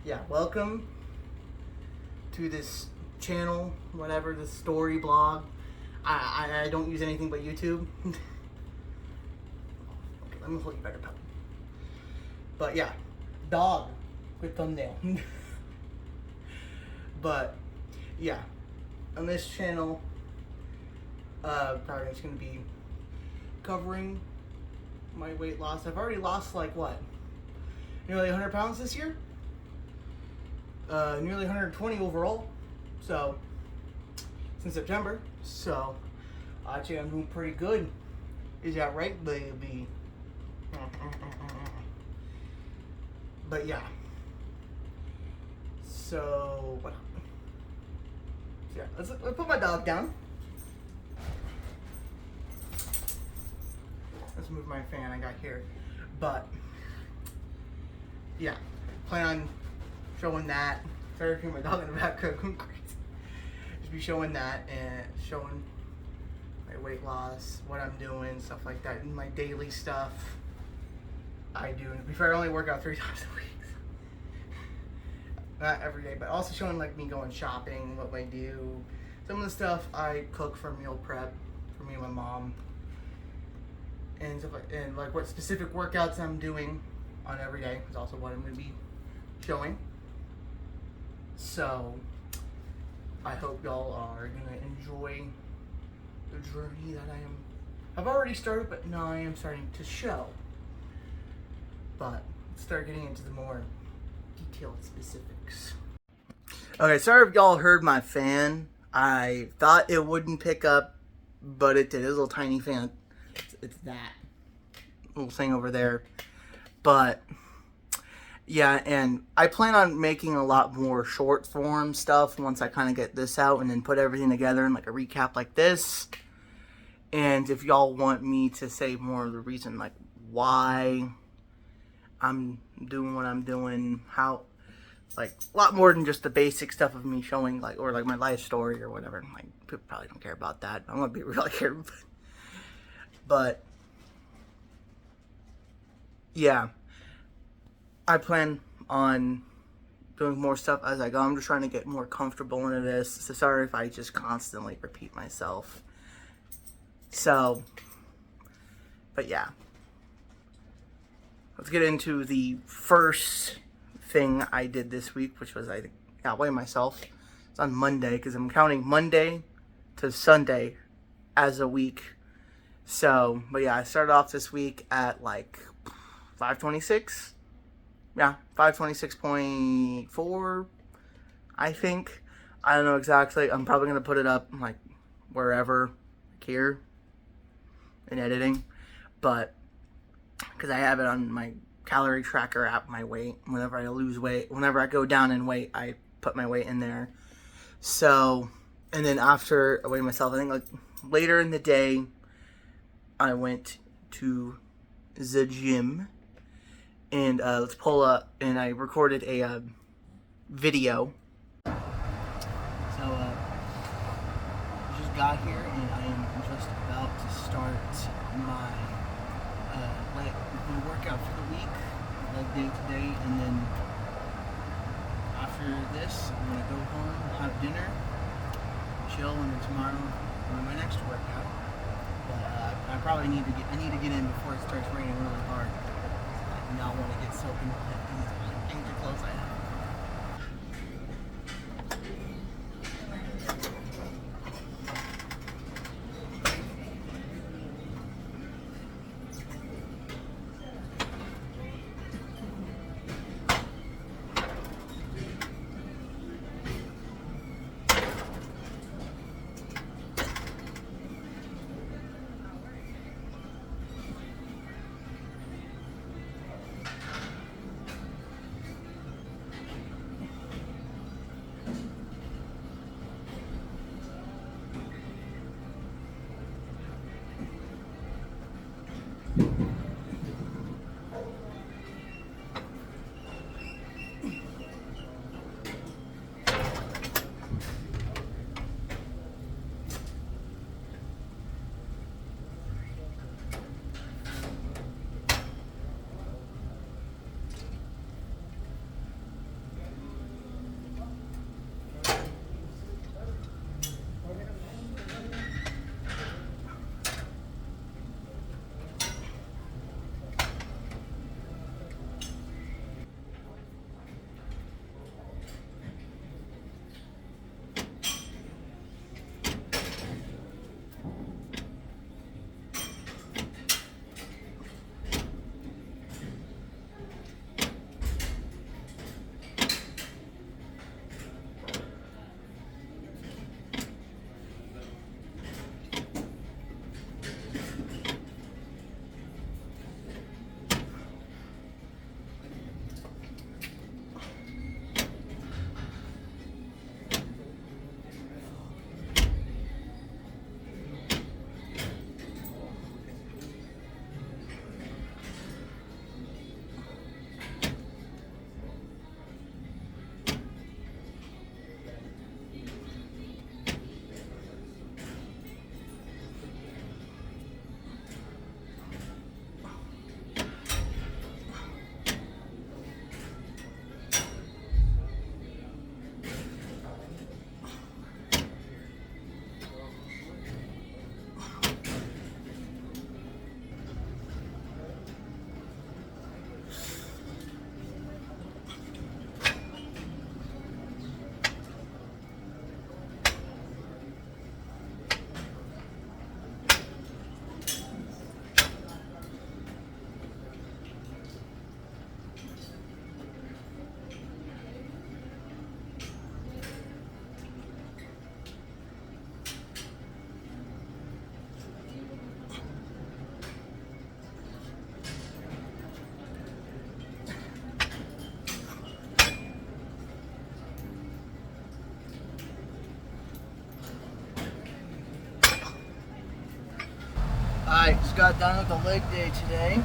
yeah, welcome to this channel, whatever, the story blog. I don't use anything but YouTube. Okay, let me hold you better, pup. But yeah, dog with thumbnail. But yeah, on this channel, probably just gonna be covering my weight loss. I've already lost like what? Nearly 100 pounds this year. Nearly 120 overall. So since September. So actually I'm doing pretty good. Is that right, baby? But yeah. So what? Yeah, let's put my dog down. Let's move my fan I got here. But yeah, plan on showing that. Sorry for my dog in the background going crazy. Just be showing that and showing my weight loss, what I'm doing, stuff like that, and my daily stuff I do. And before I only work out 3 times a week. Not every day, but also showing like me going shopping, what I do. Some of the stuff I cook for meal prep for me and my mom. And stuff like what specific workouts I'm doing on every day is also what I'm going to be showing. So I hope y'all are going to enjoy the journey that I've already started, but now I am starting to show. But let's start getting into the more detailed specifics. Okay, sorry if y'all heard my fan. I thought it wouldn't pick up, but it did. It's a little tiny fan. It's that little thing over there. But yeah, and I plan on making a lot more short form stuff once I kind of get this out and then put everything together in like a recap like this. And if y'all want me to say more of the reason like why I'm doing what I'm doing, how, like a lot more than just the basic stuff of me showing like, or like my life story or whatever. Like people probably don't care about that. I'm gonna be real here, but yeah, I plan on doing more stuff as I go. I'm just trying to get more comfortable into this. So sorry if I just constantly repeat myself. So, but yeah. Let's get into the first thing I did this week, which was I weighed myself. It's on Monday because I'm counting Monday to Sunday as a week. So, but yeah, I started off this week at like 526. Yeah, 526.4, I think. I don't know exactly. I'm probably going to put it up like wherever, like here in editing. But because I have it on my calorie tracker app, my weight. Whenever I lose weight, whenever I go down in weight, I put my weight in there. So, and then after I weighed myself, I think like later in the day, I went to the gym and let's pull up, and I recorded a video. So, I just got here and I am just about to start my workout for the week, like day to day, and then after this, I'm gonna go home, have dinner, chill, and then tomorrow do my next workout. But I probably need to get in before it starts raining really hard. I do not want to get soaking wet these danger clothes I have. just got done with the leg day today,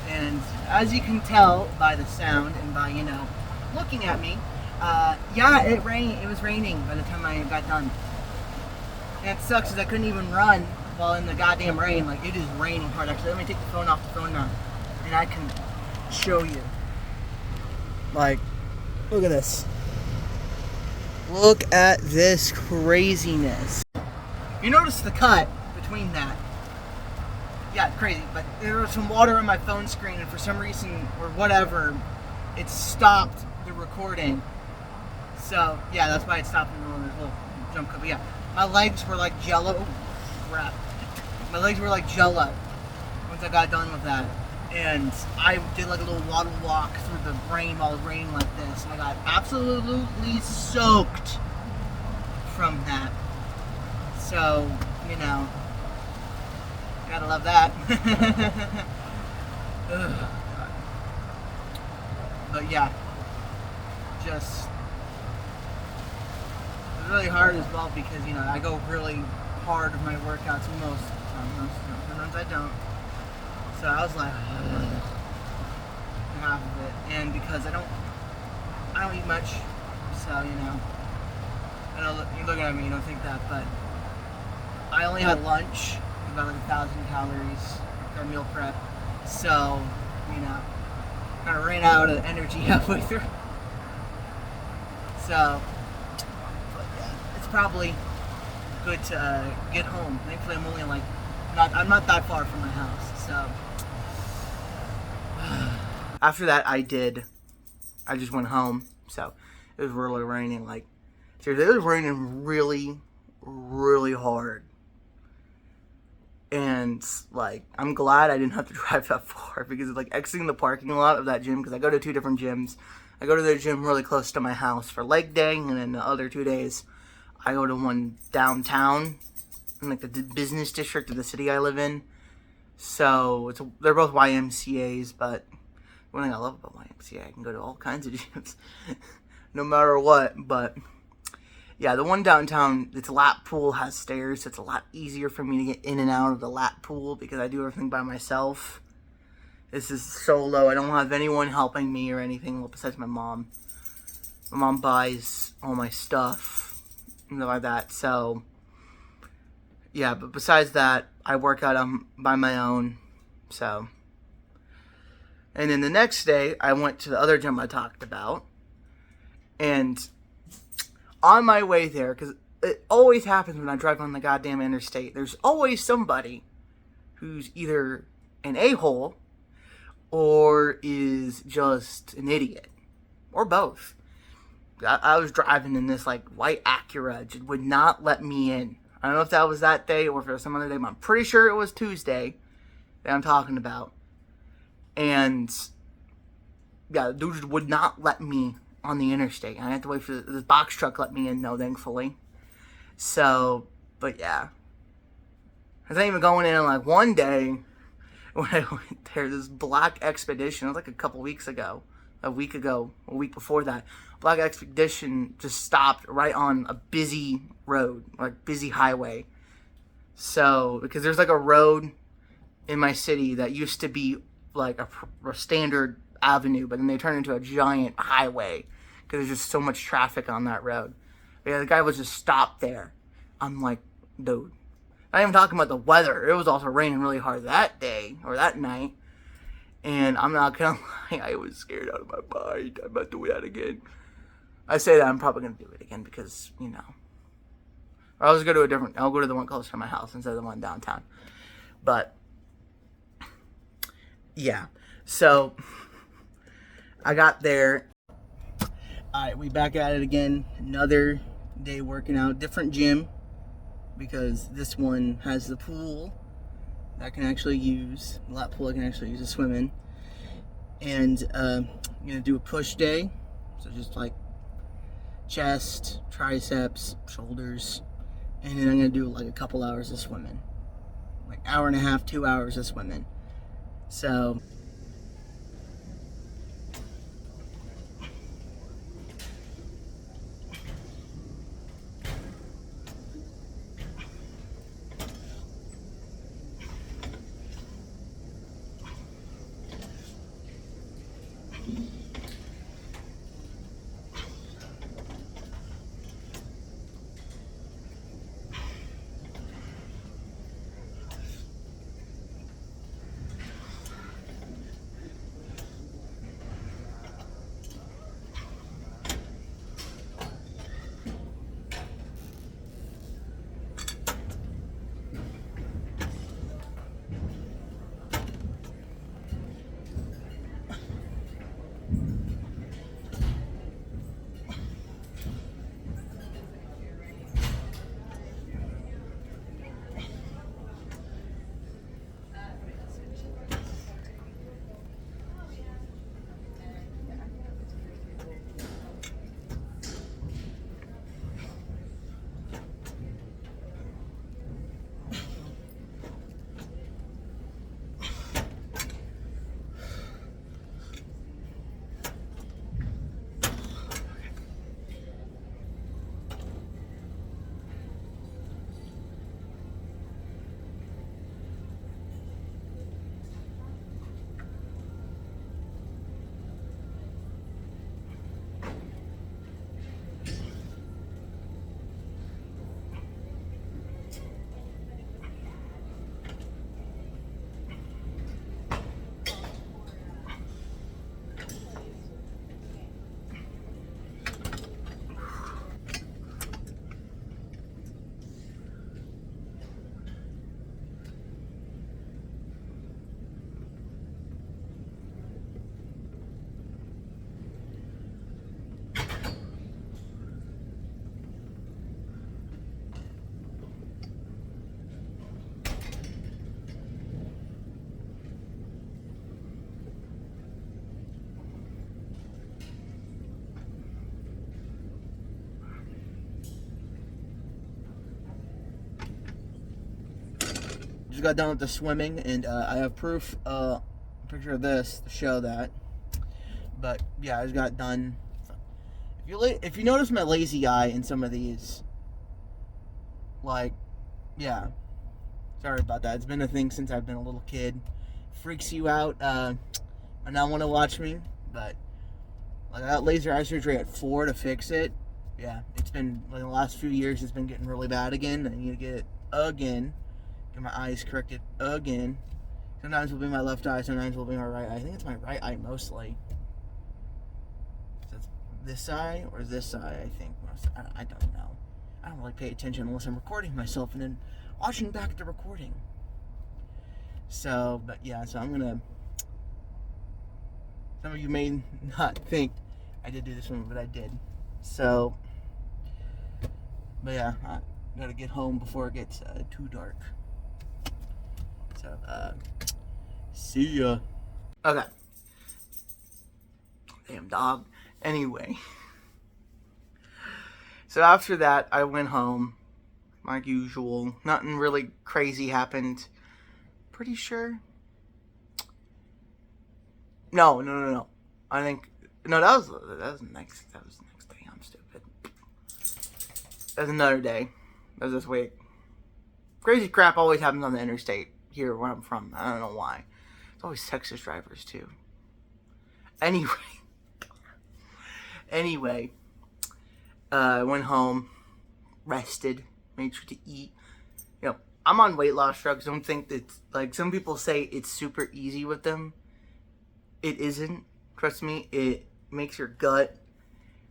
and as you can tell by the sound and by, you know, looking at me, yeah, it was raining by the time I got done. And it sucks because I couldn't even run while in the goddamn rain. Like, it is raining hard. Actually, let me take the phone off the phone now, and I can show you. Like, look at this. Look at this craziness. You notice the cut between that. Yeah, crazy, but there was some water on my phone screen, and for some reason, or whatever, it stopped the recording. So, yeah, that's why it stopped in the middle of this little jump cut. But yeah, my legs were like jello. Oh, crap. My legs were like jello once I got done with that. And I did like a little water walk through the rain while it was raining like this. And I got absolutely soaked from that. So, you know, gotta love that. But yeah, just, it's really hard as well because, you know, I go really hard with my workouts most sometimes I don't. So I was like, half of it, and because I don't eat much, so, you know, I know you're looking at me, you don't think that, but I only had lunch, about like 1,000 calories for meal prep, so, you know, kind of ran out of energy halfway through. So, but yeah, it's probably good to get home. Thankfully, I'm only like, I'm not that far from my house, so. After that, I just went home, so it was really raining, like, seriously, it was raining really, really hard, and, like, I'm glad I didn't have to drive that far, because, like, exiting the parking lot of that gym, because I go to 2 different gyms. I go to the gym really close to my house for leg day, and then the other 2 days, I go to one downtown, in, like, the business district of the city I live in. So, they're both YMCAs, but one thing I love about YMCA, I can go to all kinds of gyms, no matter what. But, yeah, the one downtown, its lap pool has stairs, so it's a lot easier for me to get in and out of the lap pool, because I do everything by myself. This is solo. I don't have anyone helping me or anything besides my mom. My mom buys all my stuff, and stuff like that, so, yeah, but besides that, I work out by my own, so. And then the next day, I went to the other gym I talked about, and on my way there, because it always happens when I drive on the goddamn interstate, there's always somebody who's either an a-hole or is just an idiot, or both. I was driving in this, like, white Acura, it would not let me in. I don't know if that was that day or if it was some other day, but I'm pretty sure it was Tuesday that I'm talking about. And, yeah, the dude just would not let me on the interstate. I had to wait for the box truck let me in, though, thankfully. So, but yeah. I was even going in, like, one day when I went there, this Black Expedition, it was like a week before that. Black Expedition just stopped right on a busy road, like busy highway. So, because there's like a road in my city that used to be like a standard avenue, but then they turned into a giant highway because there's just so much traffic on that road. But yeah, the guy was just stopped there. I'm like, dude. Not even talking about the weather. It was also raining really hard that day, or that night. And I'm not gonna lie, I was scared out of my mind. I'm about to do that again. I say that, I'm probably gonna do it again because, you know. Or I'll go to the one closer to my house instead of the one downtown. But, yeah. So, I got there. Alright, we back at it again. Another day working out. Different gym. Because this one has the pool that I can actually use. The lap pool I can actually use to swim in. And, I'm going to do a push day. So just like chest, triceps, shoulders. And then I'm going to do like a couple hours of swimming. Like hour and a half, 2 hours of swimming. So just got done with the swimming, and I have proof, picture of this to show that. But yeah, I just got done. If you notice my lazy eye in some of these, like, yeah, sorry about that. It's been a thing since I've been a little kid. Freaks you out, and not want to watch me, but like, I got laser eye surgery at 4 to fix it. Yeah, it's been, like, the last few years, it's been getting really bad again. I need to get it again. Get my eyes corrected again. Sometimes it'll be my left eye, sometimes it'll be my right eye. I think it's my right eye mostly. So it's this eye or this eye, I think. I don't know. I don't really pay attention unless I'm recording myself and then watching back the recording. So, but yeah, so I'm gonna... Some of you may not think I did do this one, but I did. So, but yeah, I gotta get home before it gets too dark. So, see ya. Okay. Damn dog. Anyway. So after that, I went home, like usual. Nothing really crazy happened. Pretty sure. No. I think that was the next day. I'm stupid. That was another day. That was this week. Crazy crap always happens on the interstate here where I'm from. I don't know why. It's always Texas drivers too. Anyway, I went home, rested, made sure to eat. You know, I'm on weight loss drugs. Don't think that, like, some people say it's super easy with them. It isn't. Trust me, it makes your gut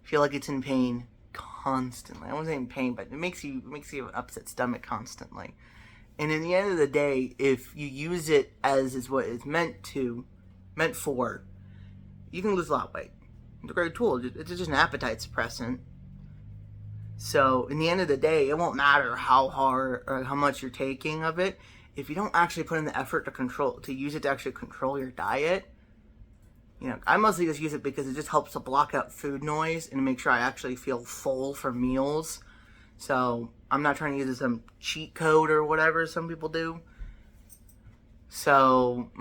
feel like it's in pain constantly. I won't say in pain, but it makes you have an upset stomach constantly. And in the end of the day, if you use it as is what it's meant for, you can lose a lot of weight. It's a great tool. It's just an appetite suppressant. So in the end of the day, it won't matter how hard or how much you're taking of it. If you don't actually put in the effort to use it to actually control your diet, you know, I mostly just use it because it just helps to block out food noise and make sure I actually feel full for meals. So I'm not trying to use some cheat code or whatever some people do. So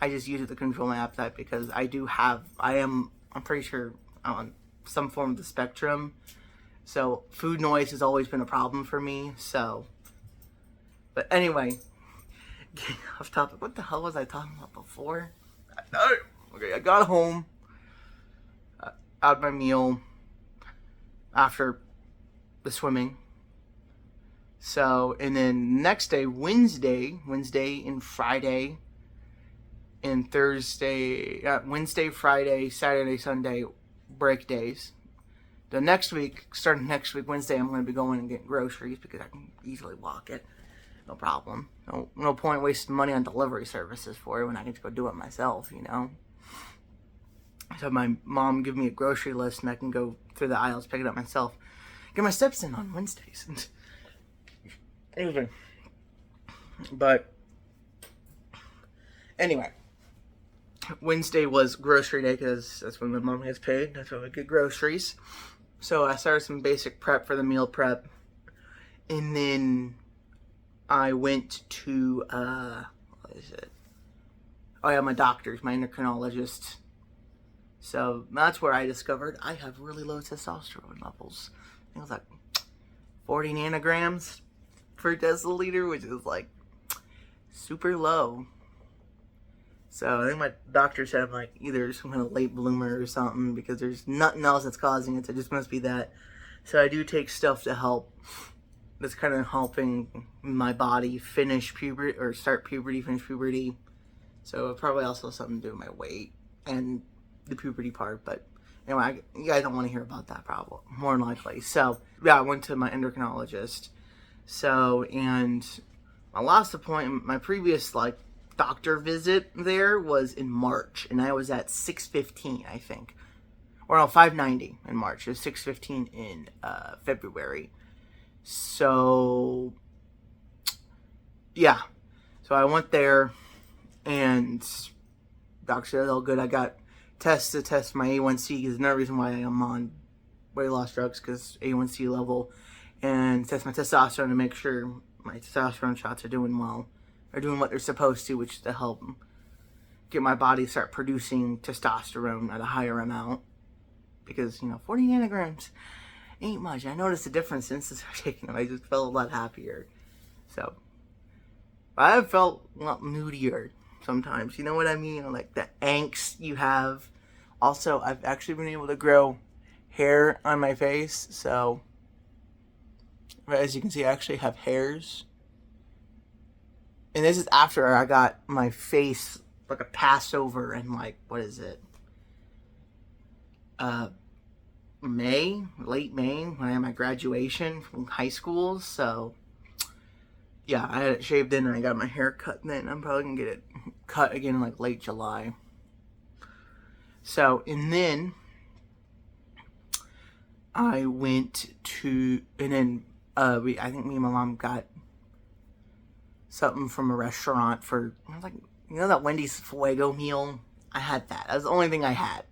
I just use it to control my appetite because I'm pretty sure I'm on some form of the spectrum. So food noise has always been a problem for me. So, but anyway, getting off topic. What the hell was I talking about before? Okay, I got home, had my meal after the swimming. So, and then next day, Wednesday and Friday, and Thursday, Wednesday, Friday, Saturday, Sunday, break days. The next week, starting next week, Wednesday, I'm going to be going and getting groceries because I can easily walk it. No problem. No point wasting money on delivery services for it when I can just go do it myself, you know? So my mom give me a grocery list and I can go through the aisles, pick it up myself. Get my steps in on Wednesdays. But anyway, Wednesday was grocery day because that's when my mom gets paid. That's when we get groceries. So I started some basic prep for the meal prep. And then I went to, what is it? Oh yeah, my doctor's, my endocrinologist. So that's where I discovered I have really low testosterone levels. I think it was like 40 nanograms per deciliter, which is like super low. So I think my doctor said I'm like either some kind of late bloomer or something because there's nothing else that's causing it. So it just must be that. So I do take stuff to help. That's kind of helping my body finish puberty or start puberty, finish puberty. So it probably also has something to do with my weight and the puberty part. But anyway, you guys don't want to hear about that problem, more than likely. So yeah, I went to my endocrinologist. So, and my last appointment, my previous doctor visit there was in March, and I was at 615, I think. Or no, 590 in March. It was 615 in February. So, yeah. So I went there, and doctor said, all good. I got tests to test my A1C, because another reason why I'm on weight loss drugs, because A1C level, and test my testosterone to make sure my testosterone shots are doing well. are doing what they're supposed to, which is to help get my body to start producing testosterone at a higher amount. Because, 40 nanograms ain't much. I noticed a difference since I started taking them. I just felt a lot happier. So, I have felt a lot moodier sometimes. You know what I mean? Like the angst you have. Also, I've actually been able to grow hair on my face. So, as you can see, I actually have hairs. And this is after I got my face like a Passover and like, what is it? Late May, when I had my graduation from high school. So, yeah, I had it shaved in and I got my hair cut then. I'm probably gonna get it cut again in like late July. So, and then I went to, and then I think me and my mom got something from a restaurant for, like, that Wendy's Fuego meal? I had that. That was the only thing I had.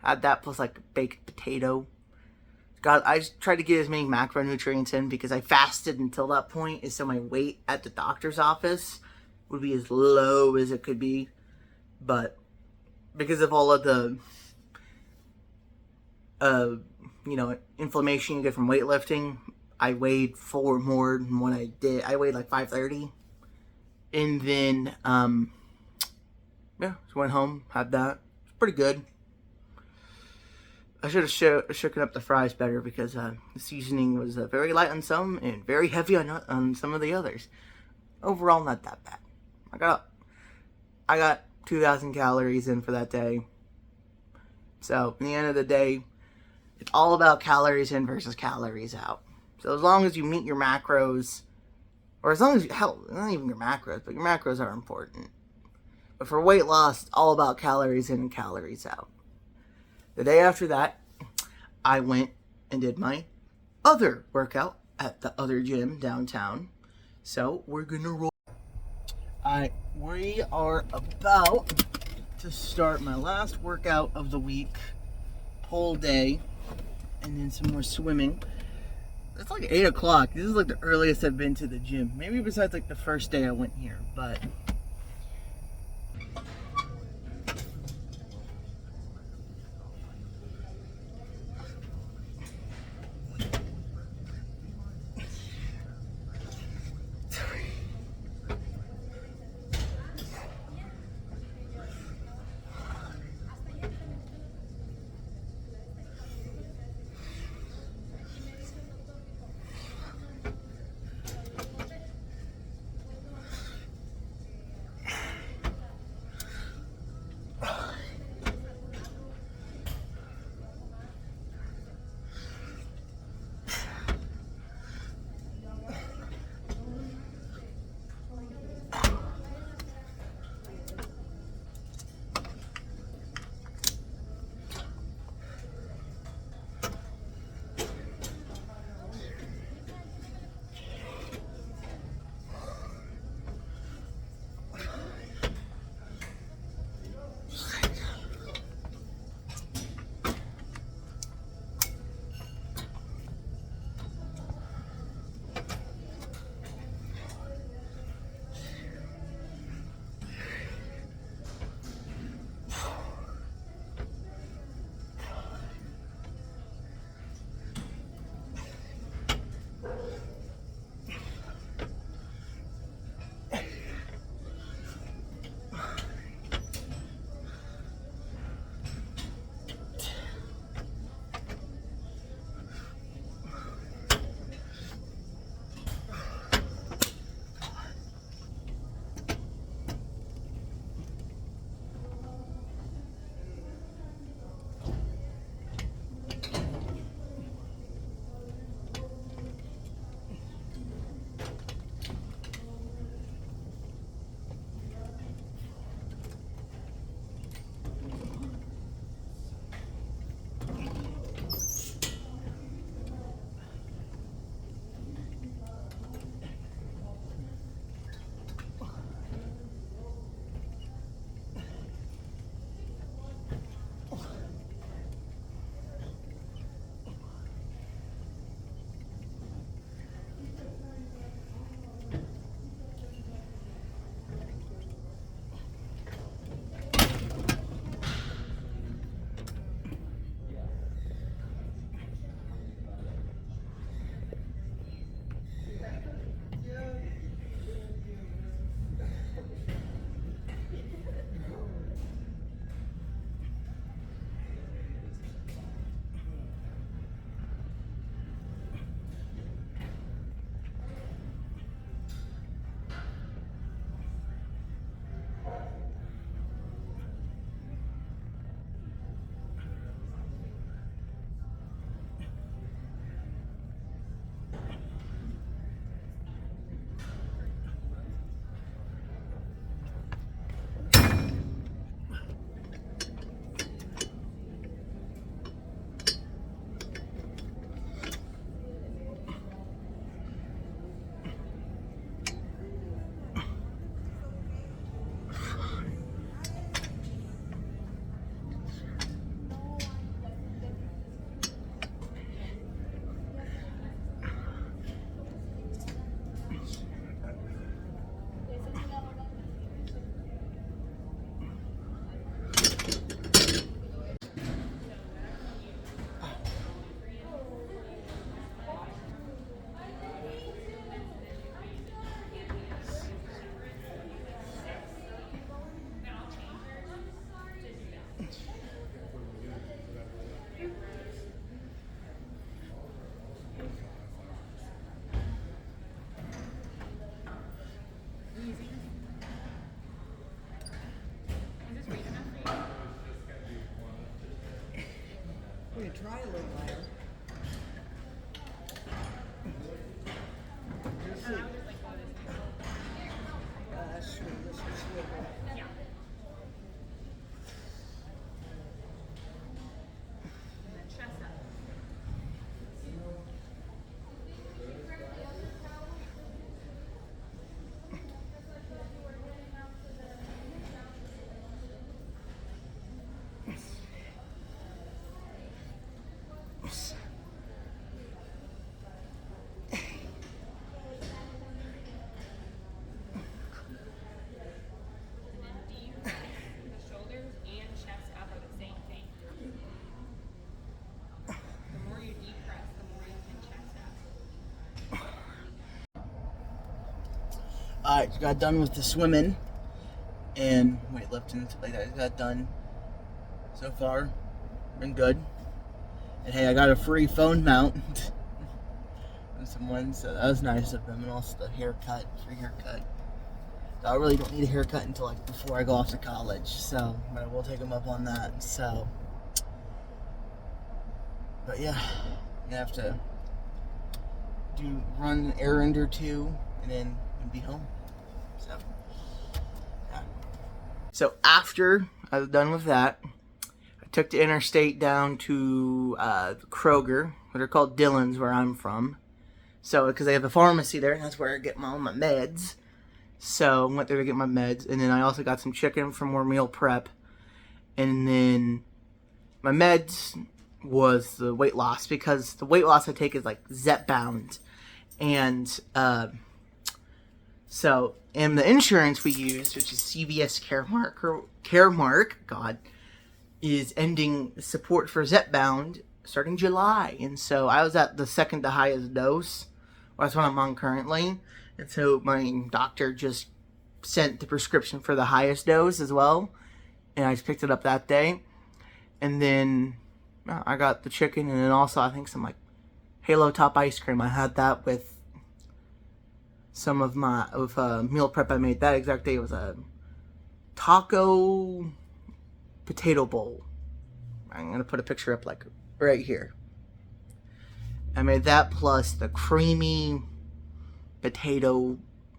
I had that plus like baked potato. God, I just tried to get as many macronutrients in because I fasted until that point, and so my weight at the doctor's office would be as low as it could be. But because of all of the inflammation you get from weightlifting, I weighed 4 more than what I did. I weighed like 530. And then, just went home, had that. It's pretty good. I should have shooken up the fries better because the seasoning was very light on some and very heavy on some of the others. Overall, not that bad. I got 2,000 calories in for that day. So, in the end of the day, it's all about calories in versus calories out. So, as long as you meet your macros, or as long as, not even your macros, but your macros are important. But for weight loss, it's all about calories in and calories out. The day after that, I went and did my other workout at the other gym downtown. So, we're gonna roll. We are about to start my last workout of the week. Whole day. And then some more swimming. It's like 8 o'clock. This is like the earliest I've been to the gym. Maybe besides like the first day I went here, but... We could try a little higher. Let's see. That's true. This is swivel. I got done with the swimming and weightlifting and stuff like that. I got done so far. Been good. And hey, I got a free phone mount from someone, so that was nice of them. And also the haircut, free haircut. So I really don't need a haircut until like before I go off to college. So, but I will take them up on that. So, but yeah, I have to run an errand or two, and then be home. So, yeah. So after I was done with that, I took the interstate down to Kroger, what are called Dillon's, where I'm from. So, because they have a pharmacy there, and that's where I get all my meds. So, I went there to get my meds, and then I also got some chicken for more meal prep. And then my meds was the weight loss, because the weight loss I take is like Zepbound. And so, and the insurance we use, which is CVS Caremark, God, is ending support for Zepbound starting July. And so I was at the second to highest dose. Well, that's what I'm on currently. And so my doctor just sent the prescription for the highest dose as well. And I just picked it up that day. And then I got the chicken, and then also I think some like Halo Top ice cream. I had that with some of my meal prep I made that exact day. It was a taco potato bowl. I'm gonna put a picture up like right here. I made that plus the creamy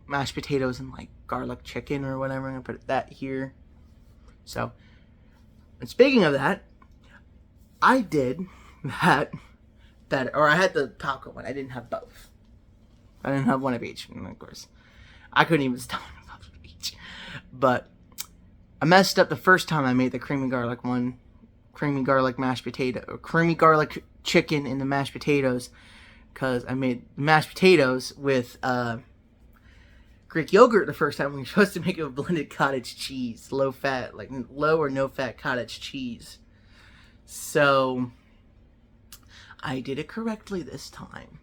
mashed potatoes and like garlic chicken or whatever. I'm gonna put that here. So, and speaking of that, I did that better, or I had the taco one. I didn't have both. I didn't have one of each, and of course, I couldn't even stop one of each. But I messed up the first time I made the creamy garlic one, creamy garlic chicken in the mashed potatoes, because I made mashed potatoes with Greek yogurt the first time. We were supposed to make it with blended cottage cheese, low fat, like low or no fat cottage cheese. So I did it correctly this time.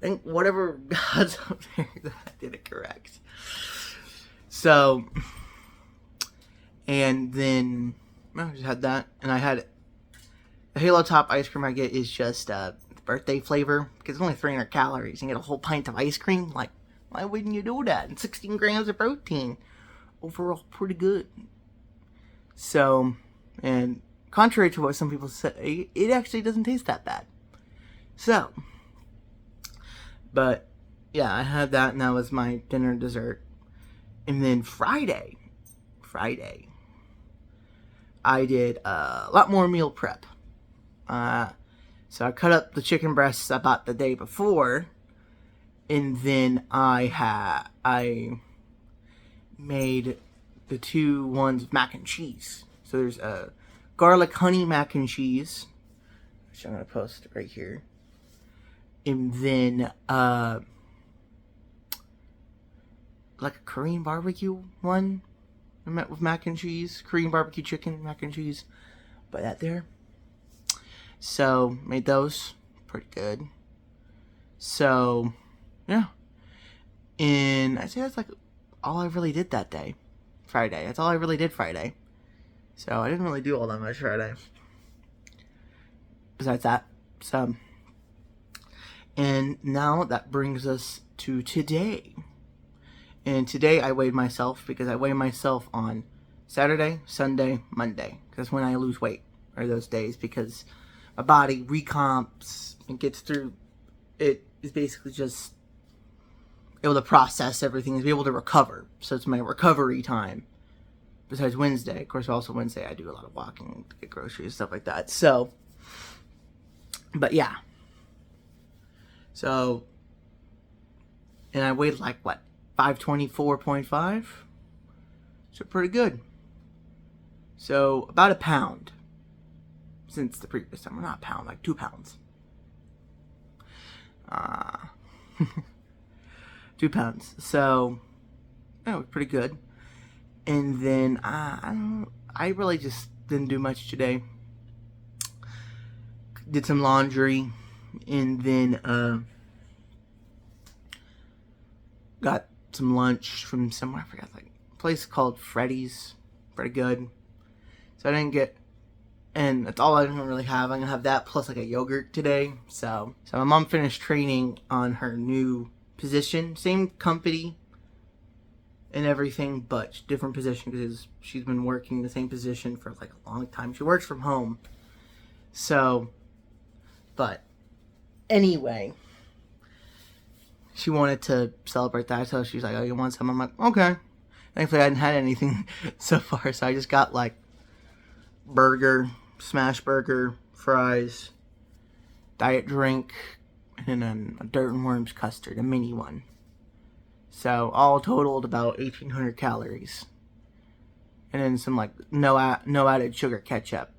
Think whatever God's up there that I did it correct. So, and then I just had that, and I had the Halo Top ice cream I get is just birthday flavor, because it's only 300 calories. You get a whole pint of ice cream. Like, why wouldn't you do that? And 16 grams of protein. Overall, pretty good. So, and contrary to what some people say, it actually doesn't taste that bad. So, but yeah, I had that, and that was my dinner dessert. And then Friday, I did a lot more meal prep. So I cut up the chicken breasts I bought the day before, and then I made the two ones with mac and cheese. So there's a garlic honey mac and cheese, which I'm gonna post right here, and then like a Korean barbecue one with mac and cheese, Korean barbecue chicken, mac and cheese. Put that there. So, made those. Pretty good. So, yeah. And I'd say that's like all I really did that day. Friday. That's all I really did Friday. So, I didn't really do all that much Friday. Besides that. So, and now that brings us to today. And today I weighed myself, because I weigh myself on Saturday, Sunday, Monday. Because that's when I lose weight. are those days because my body recomps and gets through. It is basically just able to process everything and be able to recover. So it's my recovery time. Besides Wednesday, of course, also Wednesday I do a lot of walking to get groceries, stuff like that. So, but yeah. So, and I weighed like what, 524.5? So pretty good. So about a pound since the previous time. Well, not a pound, like 2 pounds. 2 pounds. So, that was pretty good. And then I really just didn't do much today. Did some laundry, and then got some lunch from somewhere, I forgot, like a place called Freddy's. Pretty good. So I didn't get, and that's all I don't really have. I'm gonna have that plus like a yogurt today. So my mom finished training on her new position, same company and everything, but different position because she's been working the same position for like a long time. She works from home. So, but anyway, she wanted to celebrate that, so she's like, "Oh, you want some?" I'm like, "Okay." Thankfully, I hadn't had anything so far, so I just got like burger, smash burger, fries, diet drink, and then a Dirt and Worms custard, a mini one. So all totaled about 1,800 calories, and then some like no added sugar ketchup.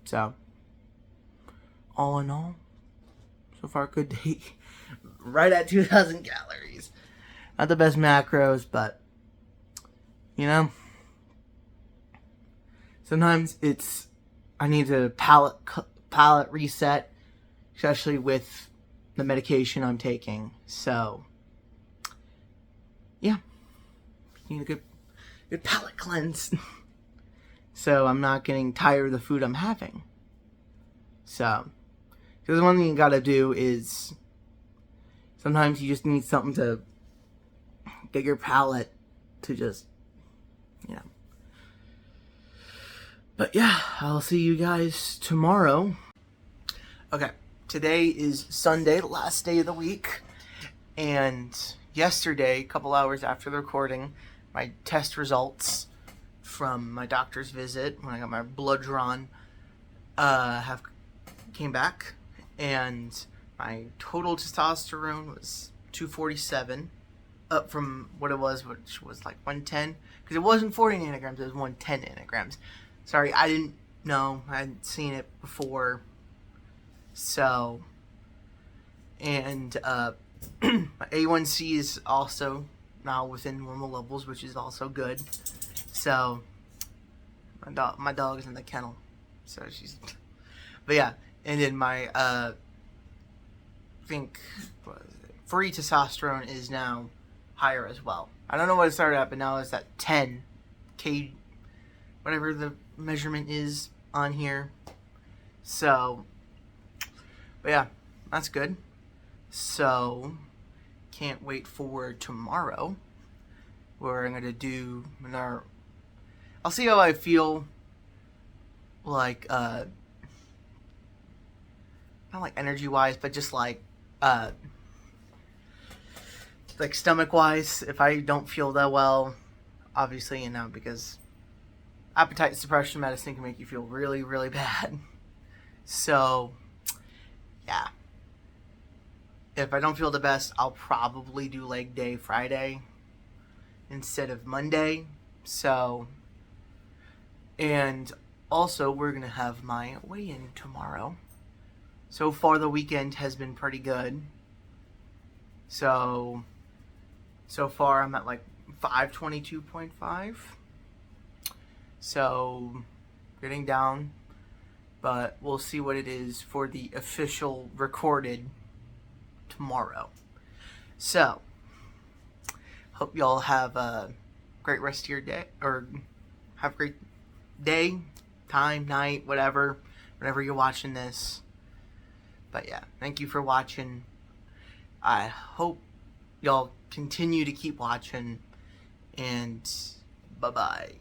So all in all, so far good day. Right at 2,000 calories. Not the best macros, but you know, sometimes I need a palate reset, especially with the medication I'm taking. So yeah, need a good palate cleanse. So I'm not getting tired of the food I'm having. So, because one thing you gotta do is sometimes you just need something to get your palate to just, you know. But yeah, I'll see you guys tomorrow. Okay, today is Sunday, the last day of the week. And yesterday, a couple hours after the recording, my test results from my doctor's visit, when I got my blood drawn, came back. And my total testosterone was 247, up from what it was, which was like 110. Because it wasn't 40 nanograms, it was 110 nanograms. Sorry, I didn't know. I hadn't seen it before. So, and my A1C is also now within normal levels, which is also good. So, my dog is in the kennel. So she's... But yeah, and then my, I think, free testosterone is now higher as well. I don't know what it started at, but now it's at 10 K, whatever the measurement is on here. So, but yeah, that's good. So, can't wait for tomorrow, where I'm gonna do another. I'll see how I feel. Like, not like energy wise, but just like stomach wise. If I don't feel that well, obviously, you know, because appetite suppression medicine can make you feel really, really bad. So, yeah. If I don't feel the best, I'll probably do leg day Friday instead of Monday. So, and also we're going to have my weigh-in tomorrow. So far the weekend has been pretty good. So far I'm at like 522.5. So, getting down. But we'll see what it is for the official recorded tomorrow. So, hope y'all have a great rest of your day, or have a great day, time, night, whatever, whenever you're watching this. But yeah, thank you for watching. I hope y'all continue to keep watching, and bye-bye.